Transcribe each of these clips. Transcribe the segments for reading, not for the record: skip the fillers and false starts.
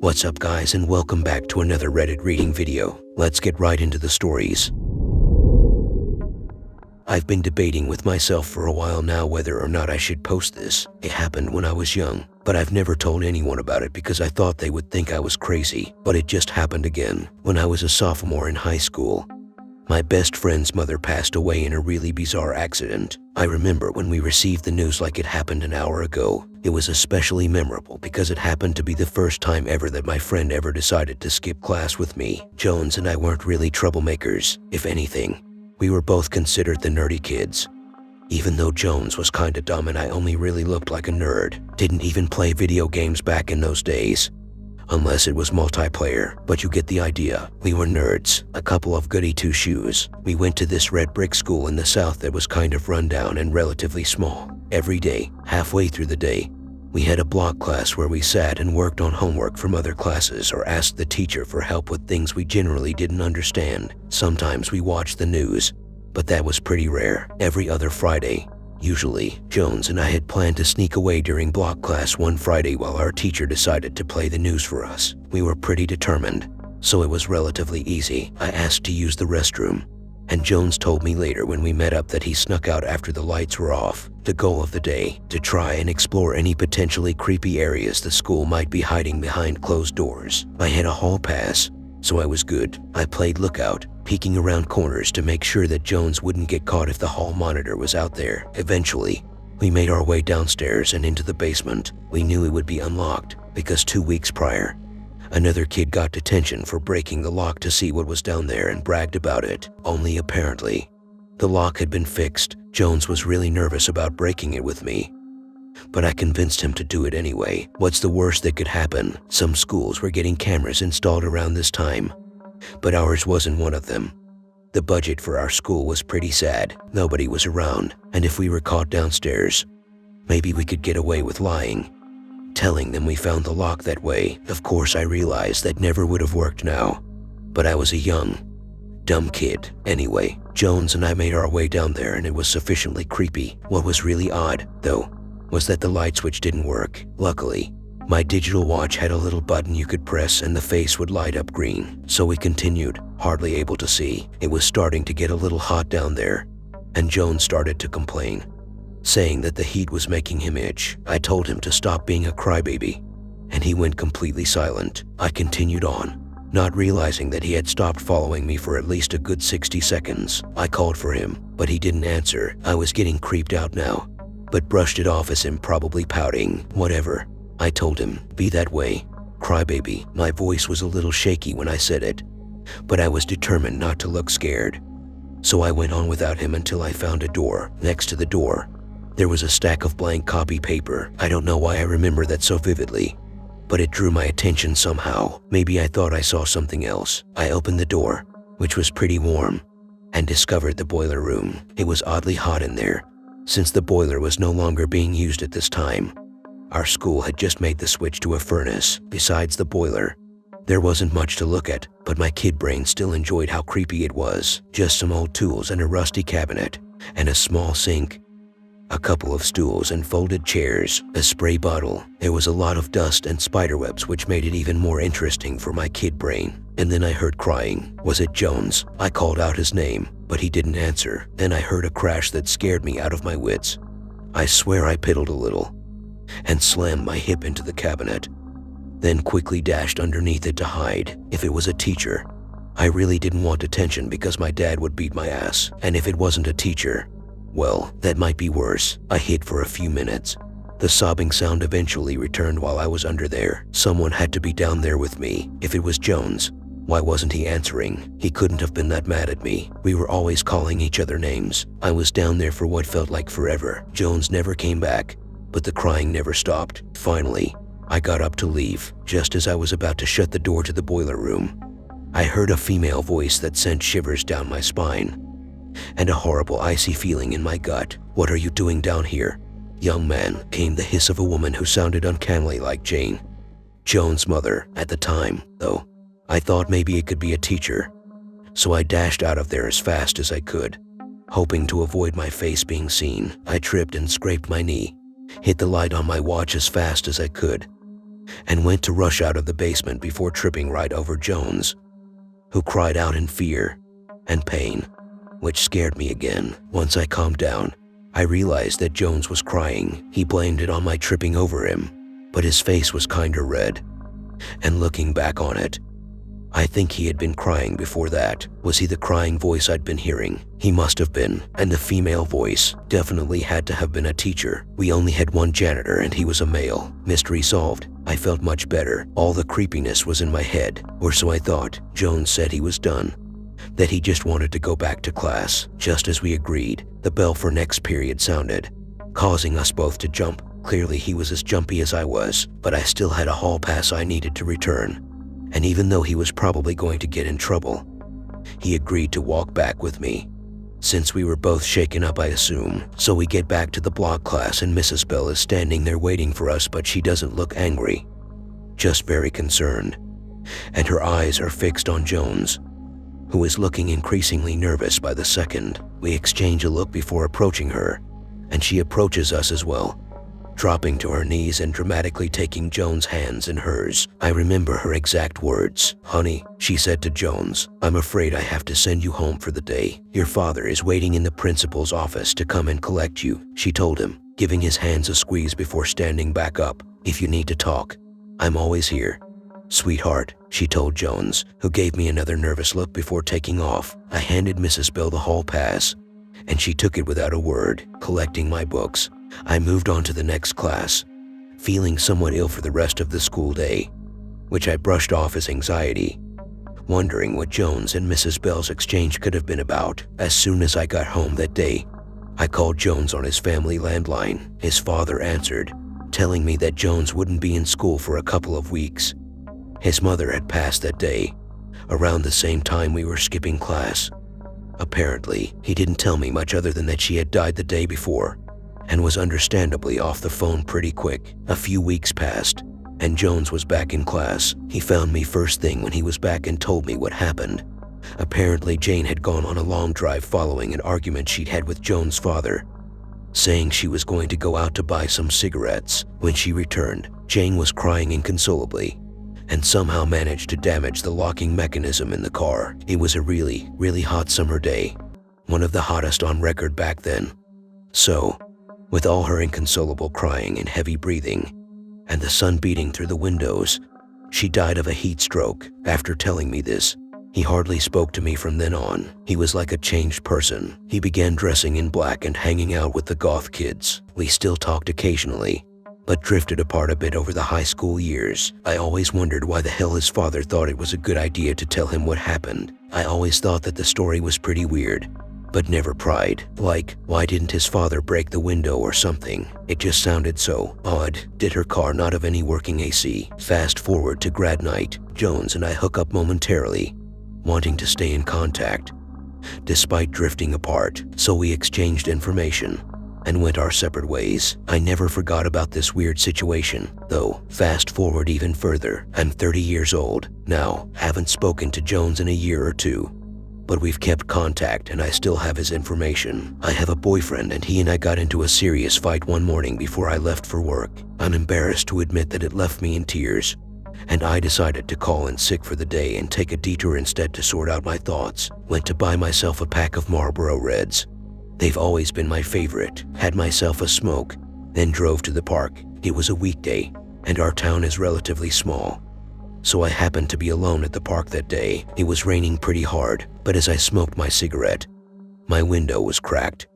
What's up guys, and welcome back to another Reddit reading video. Let's get right into the stories. I've been debating with myself for a while now whether or not I should post this. It happened when I was young, but I've never told anyone about it because I thought they would think I was crazy. But it just happened again when I was a sophomore in high school. My best friend's mother passed away in a really bizarre accident. I remember when we received the news like it happened an hour ago. It was especially memorable because it happened to be the first time ever that my friend ever decided to skip class with me. Jones and I weren't really troublemakers. If anything, we were both considered the nerdy kids. Even though Jones was kinda dumb and I only really looked like a nerd. Didn't even play video games back in those days. Unless it was multiplayer, but you get the idea. We were nerds, a couple of goody two-shoes. We went to this red brick school in the south that was kind of run down and relatively small. Every day, halfway through the day, we had a block class where we sat and worked on homework from other classes or asked the teacher for help with things we generally didn't understand. Sometimes we watched the news, but that was pretty rare. Every other Friday, usually, Jones and I had planned to sneak away during block class one Friday while our teacher decided to play the news for us. We were pretty determined, so it was relatively easy. I asked to use the restroom, and Jones told me later when we met up that he snuck out after the lights were off. The goal of the day, to try and explore any potentially creepy areas the school might be hiding behind closed doors. I had a hall pass, so I was good. I played lookout, peeking around corners to make sure that Jones wouldn't get caught if the hall monitor was out there. Eventually, we made our way downstairs and into the basement. We knew it would be unlocked because 2 weeks prior, another kid got detention for breaking the lock to see what was down there and bragged about it. Only apparently, the lock had been fixed. Jones was really nervous about breaking it with me, but I convinced him to do it anyway. What's the worst that could happen? Some schools were getting cameras installed around this time, but ours wasn't one of them. The budget for our school was pretty sad. Nobody was around, and if we were caught downstairs, maybe we could get away with lying, telling them we found the lock that way. Of course, I realized that never would have worked now, but I was a young, dumb kid. Anyway, Jones and I made our way down there and it was sufficiently creepy. What was really odd, though, was that the light switch didn't work. Luckily, my digital watch had a little button you could press and the face would light up green. So we continued, hardly able to see. It was starting to get a little hot down there, and Jones started to complain, saying that the heat was making him itch. I told him to stop being a crybaby, and he went completely silent. I continued on, not realizing that he had stopped following me for at least a good 60 seconds. I called for him, but he didn't answer. I was getting creeped out now, but brushed it off as him probably pouting. Whatever, I told him. Be that way, crybaby. My voice was a little shaky when I said it, but I was determined not to look scared. So I went on without him until I found a door. Next to the door, there was a stack of blank copy paper. I don't know why I remember that so vividly, but it drew my attention somehow. Maybe I thought I saw something else. I opened the door, which was pretty warm, and discovered the boiler room. It was oddly hot in there, since the boiler was no longer being used at this time. Our school had just made the switch to a furnace. Besides the boiler, there wasn't much to look at, but my kid brain still enjoyed how creepy it was. Just some old tools and a rusty cabinet, and a small sink, a couple of stools and folded chairs, a spray bottle. There was a lot of dust and spiderwebs, which made it even more interesting for my kid brain. And then I heard crying. Was it Jones? I called out his name, but he didn't answer. Then I heard a crash that scared me out of my wits. I swear I piddled a little and slammed my hip into the cabinet, then quickly dashed underneath it to hide. If it was a teacher, I really didn't want attention because my dad would beat my ass. And if it wasn't a teacher, well, that might be worse. I hid for a few minutes. The sobbing sound eventually returned while I was under there. Someone had to be down there with me. If it was Jones, why wasn't he answering? He couldn't have been that mad at me. We were always calling each other names. I was down there for what felt like forever. Jones never came back, but the crying never stopped. Finally, I got up to leave. Just as I was about to shut the door to the boiler room, I heard a female voice that sent shivers down my spine and a horrible icy feeling in my gut. What are you doing down here, young man? Came the hiss of a woman who sounded uncannily like Jane, Jones' mother. At the time, though, I thought maybe it could be a teacher, so I dashed out of there as fast as I could, hoping to avoid my face being seen. I tripped and scraped my knee, hit the light on my watch as fast as I could, and went to rush out of the basement before tripping right over Jones, who cried out in fear and pain, which scared me again. Once I calmed down, I realized that Jones was crying. He blamed it on my tripping over him, but his face was kinda red. And looking back on it, I think he had been crying before that. Was he the crying voice I'd been hearing? He must have been, and the female voice definitely had to have been a teacher. We only had one janitor and he was a male. Mystery solved. I felt much better. All the creepiness was in my head, or so I thought. Jones said he was done, that he just wanted to go back to class. Just as we agreed, the bell for next period sounded, causing us both to jump. Clearly he was as jumpy as I was, but I still had a hall pass I needed to return. And even though he was probably going to get in trouble, he agreed to walk back with me. Since we were both shaken up, I assume. So we get back to the block class and Mrs. Bell is standing there waiting for us, but she doesn't look angry, just very concerned. And her eyes are fixed on Jones, who is looking increasingly nervous by the second. We exchange a look before approaching her, and she approaches us as well, dropping to her knees and dramatically taking Jones' hands in hers. I remember her exact words. "Honey," she said to Jones, "I'm afraid I have to send you home for the day. Your father is waiting in the principal's office to come and collect you," she told him, giving his hands a squeeze before standing back up. "If you need to talk, I'm always here." "Sweetheart," she told Jones, who gave me another nervous look before taking off. I handed Mrs. Bell the hall pass, and she took it without a word. Collecting my books, I moved on to the next class, feeling somewhat ill for the rest of the school day, which I brushed off as anxiety, wondering what Jones and Mrs. Bell's exchange could have been about. As soon as I got home that day, I called Jones on his family landline. His father answered, telling me that Jones wouldn't be in school for a couple of weeks. His mother had passed that day, around the same time we were skipping class. Apparently, he didn't tell me much other than that she had died the day before, and was understandably off the phone pretty quick. A few weeks passed, and Jones was back in class. He found me first thing when he was back and told me what happened. Apparently, Jane had gone on a long drive following an argument she'd had with Jones' father, saying she was going to go out to buy some cigarettes. When she returned, Jane was crying inconsolably, and somehow managed to damage the locking mechanism in the car. It was a really, really hot summer day, one of the hottest on record back then. So, with all her inconsolable crying and heavy breathing, and the sun beating through the windows, she died of a heat stroke. After telling me this, he hardly spoke to me from then on. He was like a changed person. He began dressing in black and hanging out with the goth kids. We still talked occasionally, but drifted apart a bit over the high school years. I always wondered why the hell his father thought it was a good idea to tell him what happened. I always thought that the story was pretty weird, but never pried. Like, why didn't his father break the window or something? It just sounded so odd. Did her car not have any working AC? Fast forward to grad night. Jones and I hook up momentarily, wanting to stay in contact, despite drifting apart. So we exchanged information and went our separate ways. I never forgot about this weird situation, though. Fast forward even further. I'm 30 years old now, haven't spoken to Jones in a year or two, but we've kept contact and I still have his information. I have a boyfriend and he and I got into a serious fight one morning before I left for work. I'm embarrassed to admit that it left me in tears, and I decided to call in sick for the day and take a detour instead to sort out my thoughts. Went to buy myself a pack of Marlboro Reds. They've always been my favorite. Had myself a smoke, then drove to the park. It was a weekday, and our town is relatively small, so I happened to be alone at the park that day. It was raining pretty hard, but as I smoked my cigarette, my window was cracked.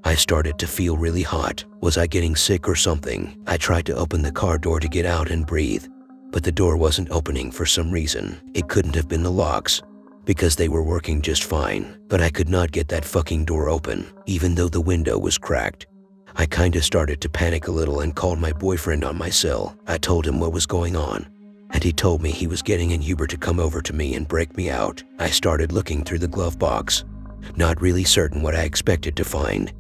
I started to feel really hot. Was I getting sick or something? I tried to open the car door to get out and breathe, but the door wasn't opening for some reason. It couldn't have been the locks, because they were working just fine, but I could not get that fucking door open, even though the window was cracked. I kinda started to panic a little and called my boyfriend on my cell. I told him what was going on, and he told me he was getting an Uber to come over to me and break me out. I started looking through the glove box, not really certain what I expected to find,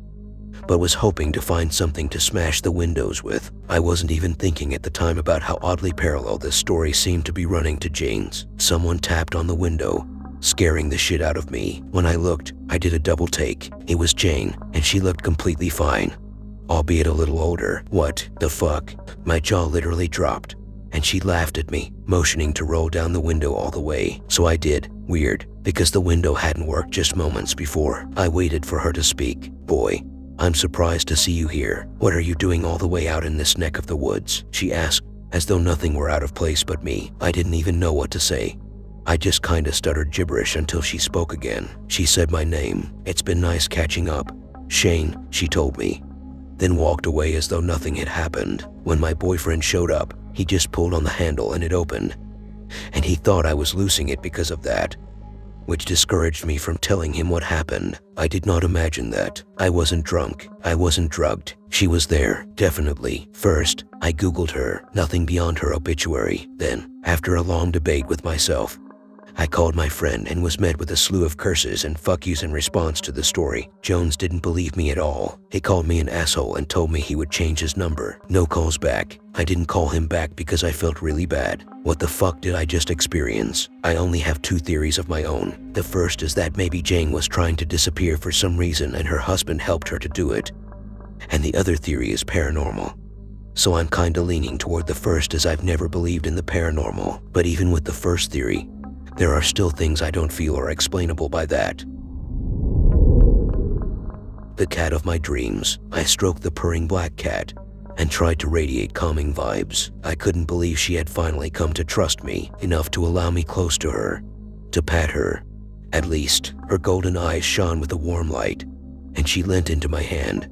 but was hoping to find something to smash the windows with. I wasn't even thinking at the time about how oddly parallel this story seemed to be running to Jane's. Someone tapped on the window, scaring the shit out of me. When I looked, I did a double take. It was Jane, and she looked completely fine, albeit a little older. What the fuck? My jaw literally dropped. and she laughed at me, motioning to roll down the window all the way. So I did. Weird, because the window hadn't worked just moments before. I waited for her to speak. "Boy, I'm surprised to see you here. What are you doing all the way out in this neck of the woods?" she asked, as though nothing were out of place but me. I didn't even know what to say. I just kinda stuttered gibberish until she spoke again. She said my name. "It's been nice catching up. Shane," she told me, then walked away as though nothing had happened. When my boyfriend showed up, he just pulled on the handle and it opened. And he thought I was losing it because of that, which discouraged me from telling him what happened. I did not imagine that. I wasn't drunk. I wasn't drugged. She was there, definitely. First, I Googled her, nothing beyond her obituary. Then, after a long debate with myself, I called my friend and was met with a slew of curses and fuck yous in response to the story. Jones didn't believe me at all. He called me an asshole and told me he would change his number. No calls back. I didn't call him back because I felt really bad. What the fuck did I just experience? I only have two theories of my own. The first is that maybe Jane was trying to disappear for some reason and her husband helped her to do it. And the other theory is paranormal. So I'm kinda leaning toward the first, as I've never believed in the paranormal. But even with the first theory, there are still things I don't feel are explainable by that. The cat of my dreams. I stroked the purring black cat and tried to radiate calming vibes. I couldn't believe she had finally come to trust me enough to allow me close to her, to pat her. At least, her golden eyes shone with a warm light, and she leant into my hand,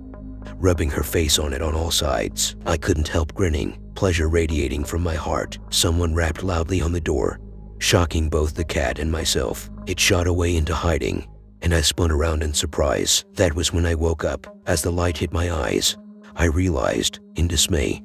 rubbing her face on it on all sides. I couldn't help grinning, pleasure radiating from my heart. Someone rapped loudly on the door, shocking both the cat and myself. It shot away into hiding, and I spun around in surprise. That was when I woke up. As the light hit my eyes, I realized, in dismay,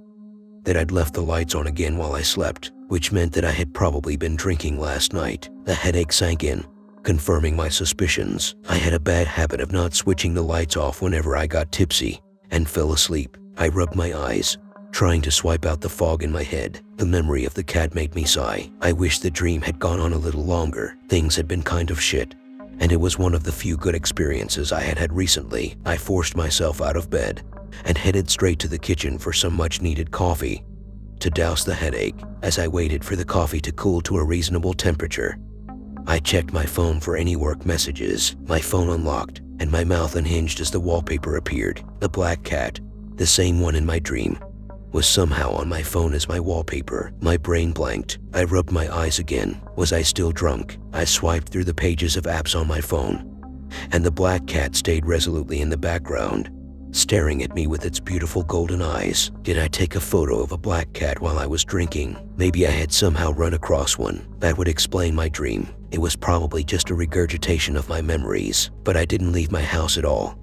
that I'd left the lights on again while I slept, which meant that I had probably been drinking last night. The headache sank in, confirming my suspicions. I had a bad habit of not switching the lights off whenever I got tipsy and fell asleep. I rubbed my eyes, trying to swipe out the fog in my head. The memory of the cat made me sigh. I wish the dream had gone on a little longer. Things had been kind of shit, and it was one of the few good experiences I had had recently. I forced myself out of bed and headed straight to the kitchen for some much-needed coffee to douse the headache. As I waited for the coffee to cool to a reasonable temperature, I checked my phone for any work messages. My phone unlocked, and my mouth unhinged as the wallpaper appeared. The black cat, the same one in my dream, was somehow on my phone as my wallpaper. My brain blanked. I rubbed my eyes again. Was I still drunk? I swiped through the pages of apps on my phone, and the black cat stayed resolutely in the background, staring at me with its beautiful golden eyes. Did I take a photo of a black cat while I was drinking? Maybe I had somehow run across one. That would explain my dream. It was probably just a regurgitation of my memories, but I didn't leave my house at all.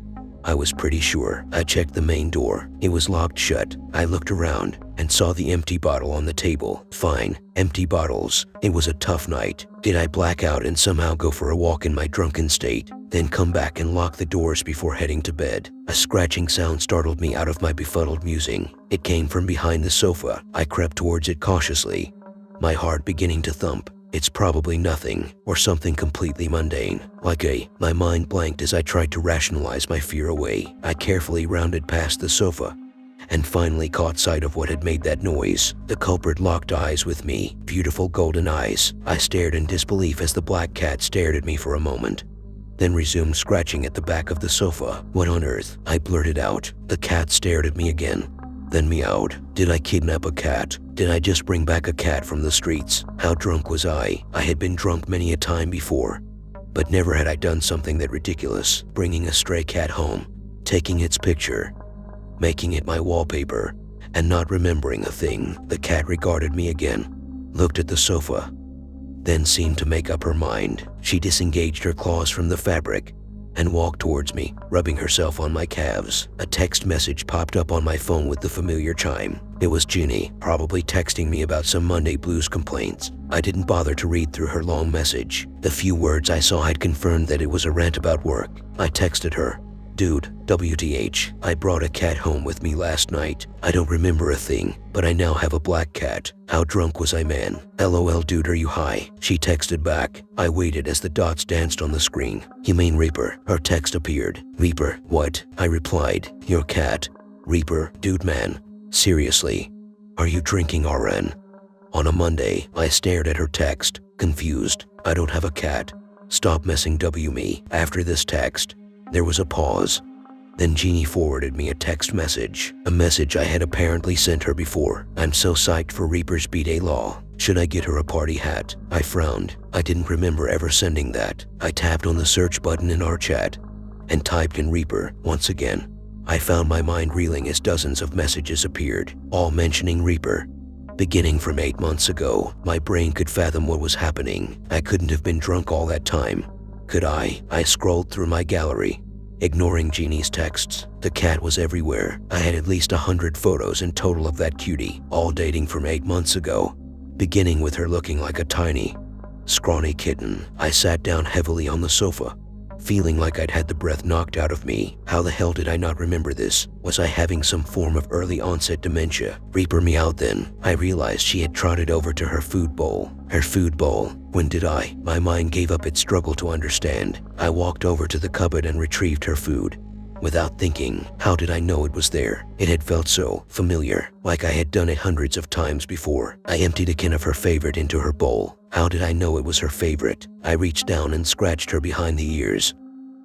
I was pretty sure. I checked the main door. It was locked shut. I looked around and saw the empty bottle on the table. Fine, empty bottles. It was a tough night. Did I black out and somehow go for a walk in my drunken state, then come back and lock the doors before heading to bed? A scratching sound startled me out of my befuddled musing. It came from behind the sofa. I crept towards it cautiously, my heart beginning to thump. It's probably nothing, or something completely mundane. My mind blanked as I tried to rationalize my fear away. I carefully rounded past the sofa and finally caught sight of what had made that noise. The culprit locked eyes with me, beautiful golden eyes. I stared in disbelief as the black cat stared at me for a moment, then resumed scratching at the back of the sofa. What on earth? I blurted out. The cat stared at me again, then meowed. Did I kidnap a cat? Did I just bring back a cat from the streets? How drunk was I? I had been drunk many a time before, but never had I done something that ridiculous. Bringing a stray cat home, taking its picture, making it my wallpaper, and not remembering a thing. The cat regarded me again, looked at the sofa, then seemed to make up her mind. She disengaged her claws from the fabric and walked towards me, rubbing herself on my calves. A text message popped up on my phone with the familiar chime. It was Ginny, probably texting me about some Monday blues complaints. I didn't bother to read through her long message. The few words I saw had confirmed that it was a rant about work. I texted her, "Dude, WTH, I brought a cat home with me last night. I don't remember a thing, but I now have a black cat. How drunk was I, man? LOL, dude, are you high?" She texted back. I waited as the dots danced on the screen. "You mean Reaper?" Her text appeared. "Reaper? What?" I replied. "Your cat. Reaper? Dude, man. Seriously. Are you drinking, RN?" On a Monday, I stared at her text, confused. I don't have a cat. Stop messing with me. After this text, there was a pause. Then Jeannie forwarded me a text message, a message I had apparently sent her before. I'm so psyched for Reaper's B-Day Law. Should I get her a party hat? I frowned. I didn't remember ever sending that. I tapped on the search button in our chat and typed in Reaper once again. I found my mind reeling as dozens of messages appeared, all mentioning Reaper. Beginning from 8 months ago, my brain could fathom what was happening. I couldn't have been drunk all that time. Could I? I scrolled through my gallery, ignoring Jeannie's texts. The cat was everywhere. I had at least 100 photos in total of that cutie, all dating from 8 months ago, beginning with her looking like a tiny, scrawny kitten. I sat down heavily on the sofa, feeling like I'd had the breath knocked out of me. How the hell did I not remember this? Was I having some form of early onset dementia? Reaper me out then. I realized she had trotted over to her food bowl. Her food bowl. When did I? My mind gave up its struggle to understand. I walked over to the cupboard and retrieved her food. Without thinking, how did I know it was there? It had felt so familiar, like I had done it hundreds of times before. I emptied a can of her favorite into her bowl. How did I know it was her favorite? I reached down and scratched her behind the ears.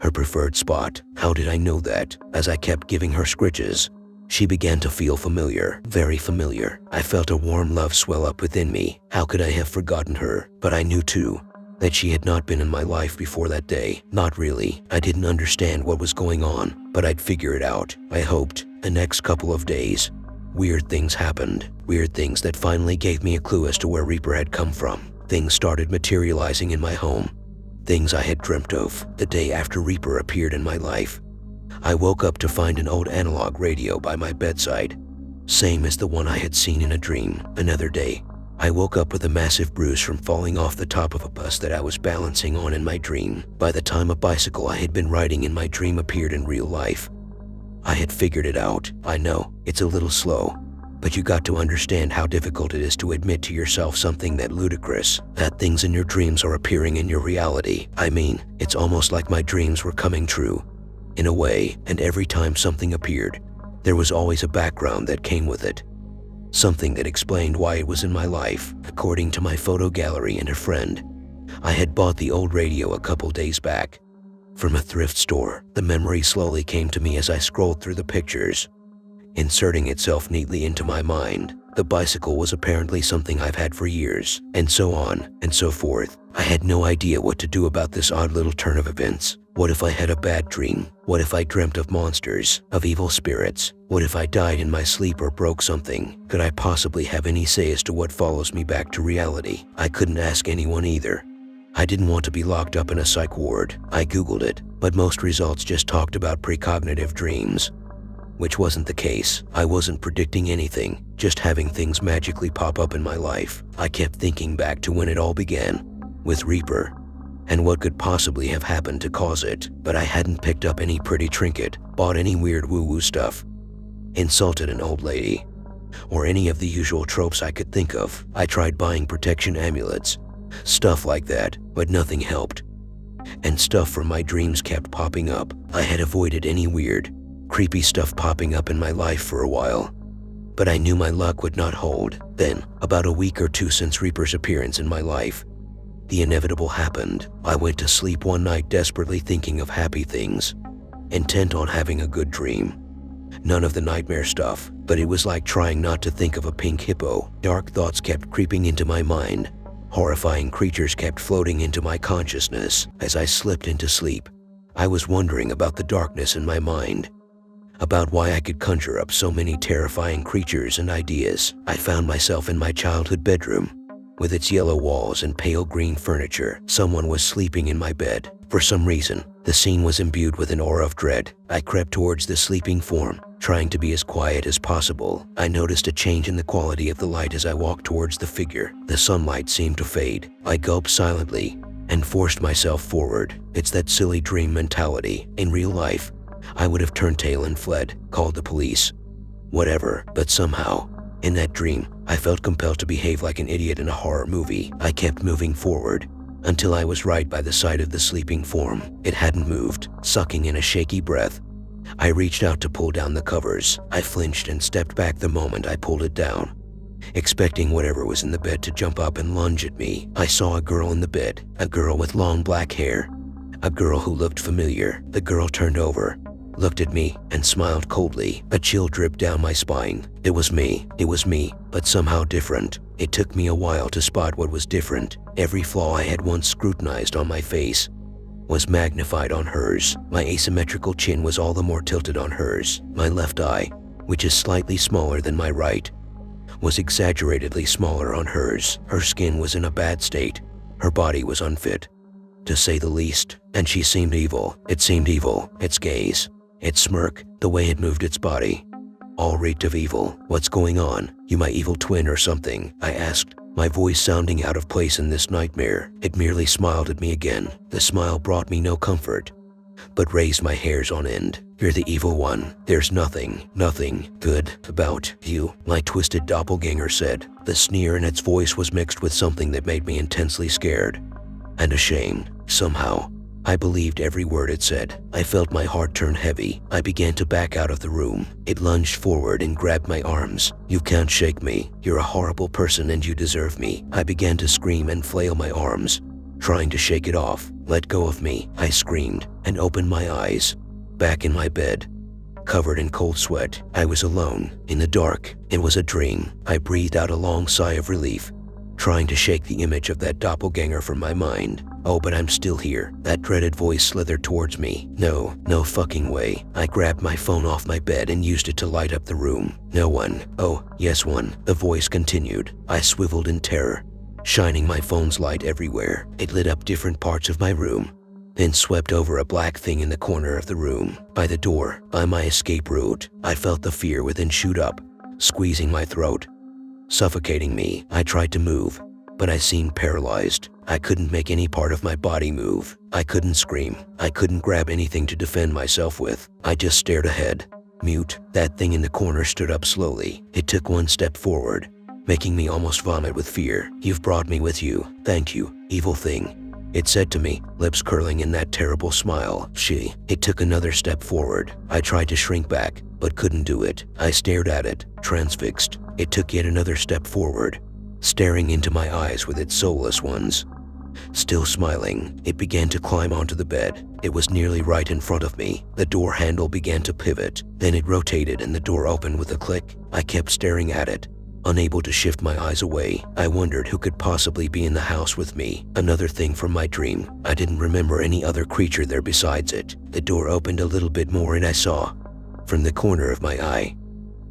Her preferred spot. How did I know that? As I kept giving her scritches, she began to feel familiar, very familiar. I felt a warm love swell up within me. How could I have forgotten her? But I knew too, that she had not been in my life before that day. Not really. I didn't understand what was going on, but I'd figure it out. I hoped. The next couple of days, weird things happened. Weird things that finally gave me a clue as to where Reaper had come from. Things started materializing in my home. Things I had dreamt of the day after Reaper appeared in my life. I woke up to find an old analog radio by my bedside, same as the one I had seen in a dream. Another day, I woke up with a massive bruise from falling off the top of a bus that I was balancing on in my dream. By the time a bicycle I had been riding in my dream appeared in real life, I had figured it out. I know, it's a little slow, but you got to understand how difficult it is to admit to yourself something that ludicrous, that things in your dreams are appearing in your reality. I mean, it's almost like my dreams were coming true, in a way, and every time something appeared, there was always a background that came with it. Something that explained why it was in my life. According to my photo gallery and a friend, I had bought the old radio a couple days back from a thrift store. The memory slowly came to me as I scrolled through the pictures, inserting itself neatly into my mind. The bicycle was apparently something I've had for years, and so on and so forth. I had no idea what to do about this odd little turn of events. What if I had a bad dream? What if I dreamt of monsters, of evil spirits? What if I died in my sleep or broke something? Could I possibly have any say as to what follows me back to reality? I couldn't ask anyone either. I didn't want to be locked up in a psych ward. I googled it, but most results just talked about precognitive dreams, which wasn't the case. I wasn't predicting anything, just having things magically pop up in my life. I kept thinking back to when it all began, with Reaper, and what could possibly have happened to cause it. But I hadn't picked up any pretty trinket, bought any weird woo-woo stuff, insulted an old lady, or any of the usual tropes I could think of. I tried buying protection amulets, stuff like that, but nothing helped. And stuff from my dreams kept popping up. I had avoided any weird, creepy stuff popping up in my life for a while, but I knew my luck would not hold. Then, about a week or two since Reaper's appearance in my life, the inevitable happened. I went to sleep one night desperately thinking of happy things, intent on having a good dream. None of the nightmare stuff, but it was like trying not to think of a pink hippo. Dark thoughts kept creeping into my mind. Horrifying creatures kept floating into my consciousness. As I slipped into sleep, I was wondering about the darkness in my mind, about why I could conjure up so many terrifying creatures and ideas. I found myself in my childhood bedroom, with its yellow walls and pale green furniture. Someone was sleeping in my bed. For some reason, the scene was imbued with an aura of dread. I crept towards the sleeping form, trying to be as quiet as possible. I noticed a change in the quality of the light as I walked towards the figure. The sunlight seemed to fade. I gulped silently and forced myself forward. It's that silly dream mentality. In real life, I would have turned tail and fled, called the police, whatever, but somehow, in that dream, I felt compelled to behave like an idiot in a horror movie. I kept moving forward until I was right by the side of the sleeping form. It hadn't moved. Sucking in a shaky breath, I reached out to pull down the covers. I flinched and stepped back the moment I pulled it down. expecting whatever was in the bed to jump up and lunge at me. I saw a girl in the bed, a girl with long black hair, a girl who looked familiar. The girl turned over, looked at me, and smiled coldly. A chill dripped down my spine. It was me, but somehow different. It took me a while to spot what was different. Every flaw I had once scrutinized on my face was magnified on hers. My asymmetrical chin was all the more tilted on hers. My left eye, which is slightly smaller than my right, was exaggeratedly smaller on hers. Her skin was in a bad state. Her body was unfit, to say the least, and she seemed evil. It seemed evil. Its gaze, its smirk, the way it moved its body, all reeked of evil. "What's going on? You my evil twin or something?" I asked, my voice sounding out of place in this nightmare. It merely smiled at me again. The smile brought me no comfort, but raised my hairs on end. "You're the evil one. There's nothing good about you," my twisted doppelganger said. The sneer in its voice was mixed with something that made me intensely scared and ashamed. Somehow, I believed every word it said. I felt my heart turn heavy. I began to back out of the room. It lunged forward and grabbed my arms. "You can't shake me. You're a horrible person and you deserve me." I began to scream and flail my arms, trying to shake it off. "Let go of me," I screamed, and opened my eyes. Back in my bed, covered in cold sweat, I was alone, in the dark. It was a dream. I breathed out a long sigh of relief, trying to shake the image of that doppelganger from my mind. "Oh, but I'm still here." That dreaded voice slithered towards me. No fucking way. I grabbed my phone off my bed and used it to light up the room. "No one." "Oh, yes one," the voice continued. I swiveled in terror, shining my phone's light everywhere. It lit up different parts of my room, then swept over a black thing in the corner of the room, by the door, by my escape route. I felt the fear within shoot up, squeezing my throat, suffocating me. I tried to move, but I seemed paralyzed. I couldn't make any part of my body move. I couldn't scream. I couldn't grab anything to defend myself with. I just stared ahead, mute. That thing in the corner stood up slowly. It took one step forward, making me almost vomit with fear. "You've brought me with you. Thank you, evil thing," it said to me, lips curling in that terrible smile. It took another step forward. I tried to shrink back, but couldn't do it. I stared at it, transfixed. It took yet another step forward, staring into my eyes with its soulless ones. Still smiling, it began to climb onto the bed. It was nearly right in front of me. The door handle began to pivot. Then it rotated and the door opened with a click. I kept staring at it, unable to shift my eyes away. I wondered who could possibly be in the house with me. Another thing from my dream. I didn't remember any other creature there besides it. The door opened a little bit more and I saw, from the corner of my eye,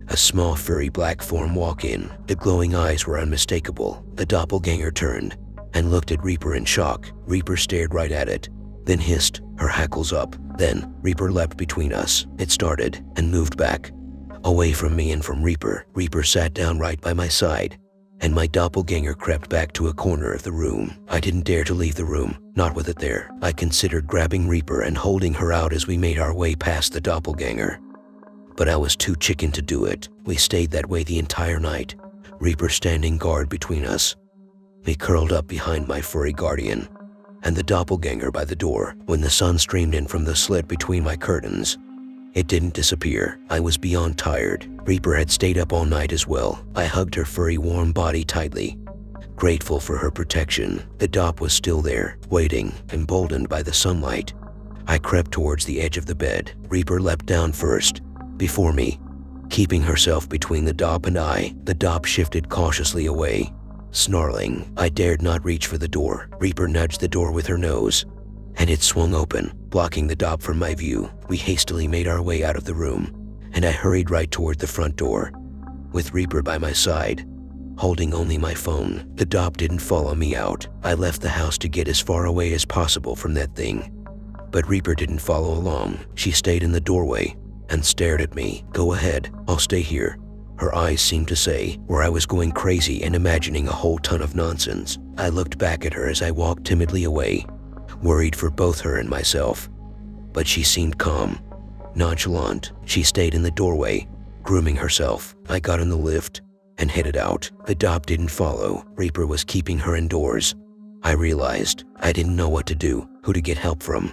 a small furry black form walk in. The glowing eyes were unmistakable. The doppelganger turned and looked at Reaper in shock. Reaper stared right at it, then hissed, her hackles up. Then, Reaper leapt between us. It started and moved back, away from me and from Reaper. Reaper sat down right by my side, and my doppelganger crept back to a corner of the room. I didn't dare to leave the room, not with it there. I considered grabbing Reaper and holding her out as we made our way past the doppelganger, but I was too chicken to do it. We stayed that way the entire night, Reaper standing guard between us, me curled up behind my furry guardian, and the doppelganger by the door. When the sun streamed in from the slit between my curtains, it didn't disappear. I was beyond tired. Reaper had stayed up all night as well. I hugged her furry warm body tightly, grateful for her protection. The dopp was still there, waiting, emboldened by the sunlight. I crept towards the edge of the bed. Reaper leapt down first, before me, keeping herself between the dopp and I. The dopp shifted cautiously away, snarling. I dared not reach for the door. Reaper nudged the door with her nose, and it swung open, blocking the dopp from my view. We hastily made our way out of the room, and I hurried right toward the front door, with Reaper by my side, holding only my phone. The dopp didn't follow me out. I left the house to get as far away as possible from that thing, but Reaper didn't follow along. She stayed in the doorway and stared at me. "Go ahead, I'll stay here," her eyes seemed to say, or I was going crazy and imagining a whole ton of nonsense. I looked back at her as I walked timidly away, worried for both her and myself, but she seemed calm, nonchalant. She stayed in the doorway, grooming herself. I got in the lift and headed out. The dopp didn't follow. Reaper was keeping her indoors. I realized I didn't know what to do, who to get help from,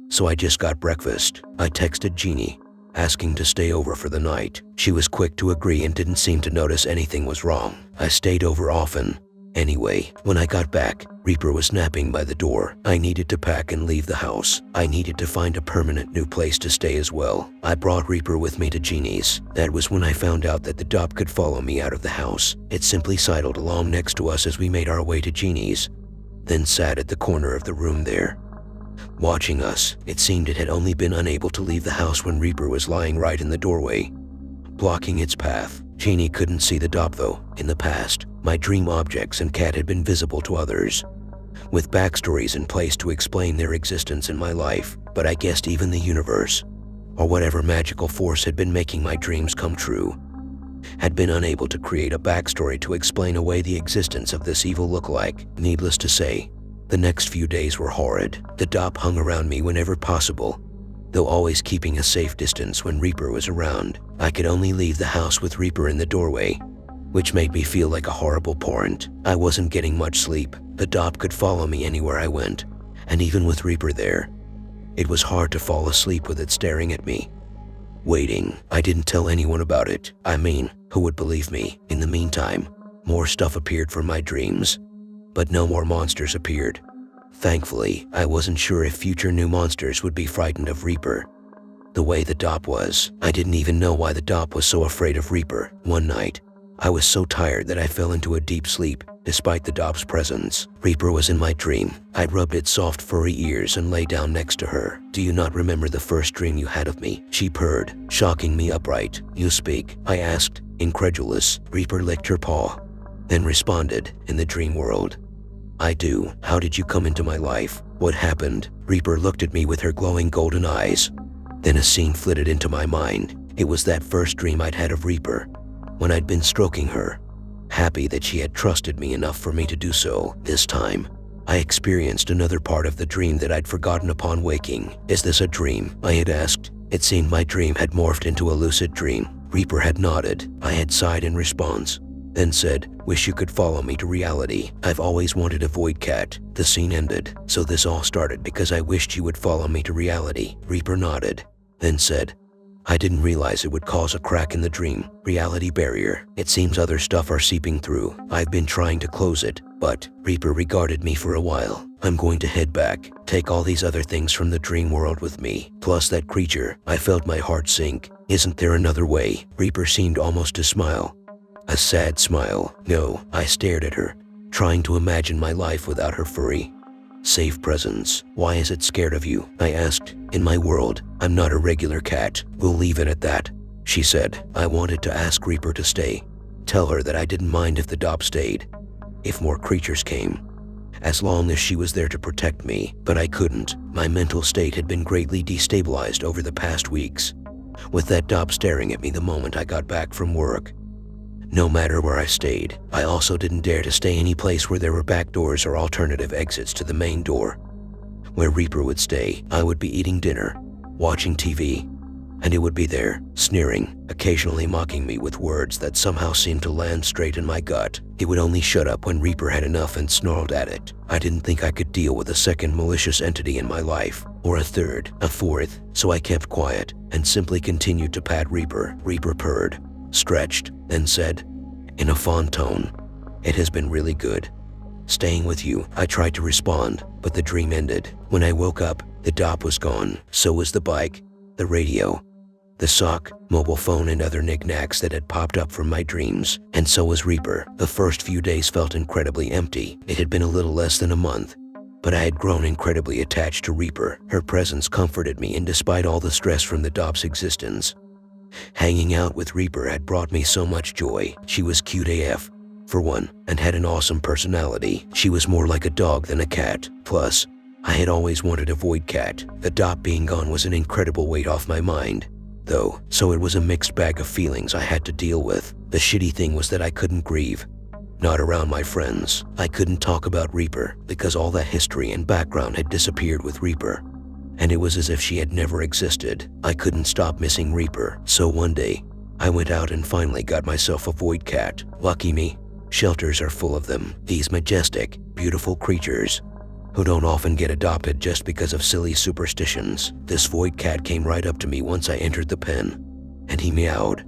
so I just got breakfast. I texted Jeannie, asking to stay over for the night. She was quick to agree and didn't seem to notice anything was wrong. I stayed over often. Anyway, when I got back, Reaper was napping by the door. I needed to pack and leave the house. I needed to find a permanent new place to stay as well. I brought Reaper with me to Jeannie's. That was when I found out that the dop could follow me out of the house. It simply sidled along next to us as we made our way to Jeannie's, then sat at the corner of the room there. Watching us, it seemed it had only been unable to leave the house when Reaper was lying right in the doorway, blocking its path. Jeannie couldn't see the dop though. In the past, my dream objects and cat had been visible to others, with backstories in place to explain their existence in my life, but I guessed even the universe, or whatever magical force had been making my dreams come true, had been unable to create a backstory to explain away the existence of this evil lookalike. Needless to say, the next few days were horrid. The dop hung around me whenever possible, though always keeping a safe distance when Reaper was around. I could only leave the house with Reaper in the doorway, which made me feel like a horrible parent. I wasn't getting much sleep. The dop could follow me anywhere I went, and even with Reaper there, it was hard to fall asleep with it staring at me, waiting. I didn't tell anyone about it. I mean, who would believe me? In the meantime, more stuff appeared from my dreams, but no more monsters appeared. Thankfully, I wasn't sure if future new monsters would be frightened of Reaper the way the dop was. I didn't even know why the dop was so afraid of Reaper. One night, I was so tired that I fell into a deep sleep, despite the dop's presence. Reaper was in my dream. I rubbed its soft furry ears and lay down next to her. "Do you not remember the first dream you had of me?" she purred, shocking me upright. "You speak?" I asked, incredulous. Reaper licked her paw, then responded, "In the dream world, I do." "How did you come into my life? What happened?" Reaper looked at me with her glowing golden eyes. Then a scene flitted into my mind. It was that first dream I'd had of Reaper, when I'd been stroking her, happy that she had trusted me enough for me to do so. This time, I experienced another part of the dream that I'd forgotten upon waking. "Is this a dream?" I had asked. It seemed my dream had morphed into a lucid dream. Reaper had nodded. I had sighed in response, then said, "Wish you could follow me to reality. I've always wanted a void cat." The scene ended. "So this all started because I wished you would follow me to reality." Reaper nodded, then said, "I didn't realize it would cause a crack in the dream reality barrier. It seems other stuff are seeping through. I've been trying to close it, but..." Reaper regarded me for a while. "I'm going to head back, take all these other things from the dream world with me, plus that creature." I felt my heart sink. "Isn't there another way?" Reaper seemed almost to smile. A sad smile. "No." I stared at her, trying to imagine my life without her furry, safe presence. "Why is it scared of you?" I asked. "In my world, I'm not a regular cat. We'll leave it at that," she said. I wanted to ask Reaper to stay, tell her that I didn't mind if the dop stayed, if more creatures came, as long as she was there to protect me, but I couldn't. My mental state had been greatly destabilized over the past weeks, with that dop staring at me the moment I got back from work. No matter where I stayed, I also didn't dare to stay any place where there were back doors or alternative exits to the main door. Where Reaper would stay, I would be eating dinner, watching TV, and it would be there, sneering, occasionally mocking me with words that somehow seemed to land straight in my gut. It would only shut up when Reaper had enough and snarled at it. I didn't think I could deal with a second malicious entity in my life, or a third, a fourth, so I kept quiet and simply continued to pat Reaper. Reaper purred, stretched, then said, in a fond tone, "It has been really good staying with you." I tried to respond, but the dream ended. When I woke up, the dop was gone. So was the bike, the radio, the sock, mobile phone, and other knickknacks that had popped up from my dreams. And so was Reaper. The first few days felt incredibly empty. It had been a little less than a month, but I had grown incredibly attached to Reaper. Her presence comforted me, and despite all the stress from the dop's existence, hanging out with Reaper had brought me so much joy. She was cute AF, for one, and had an awesome personality. She was more like a dog than a cat. Plus, I had always wanted a void cat. The dop being gone was an incredible weight off my mind, though, so it was a mixed bag of feelings I had to deal with. The shitty thing was that I couldn't grieve. Not around my friends. I couldn't talk about Reaper because all that history and background had disappeared with Reaper, and it was as if she had never existed. I couldn't stop missing Reaper, so one day, I went out and finally got myself a void cat. Lucky me, shelters are full of them. These majestic, beautiful creatures who don't often get adopted just because of silly superstitions. This void cat came right up to me once I entered the pen, and he meowed,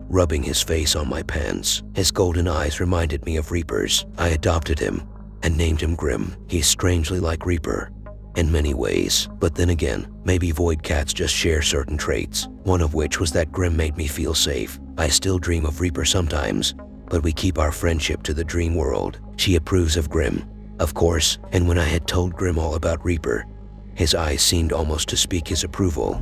rubbing his face on my pants. His golden eyes reminded me of Reaper's. I adopted him and named him Grim. He's strangely like Reaper in many ways, but then again, maybe void cats just share certain traits, one of which was that Grim made me feel safe. I still dream of Reaper sometimes, but we keep our friendship to the dream world. She approves of Grim, of course, and when I had told Grim all about Reaper, his eyes seemed almost to speak his approval.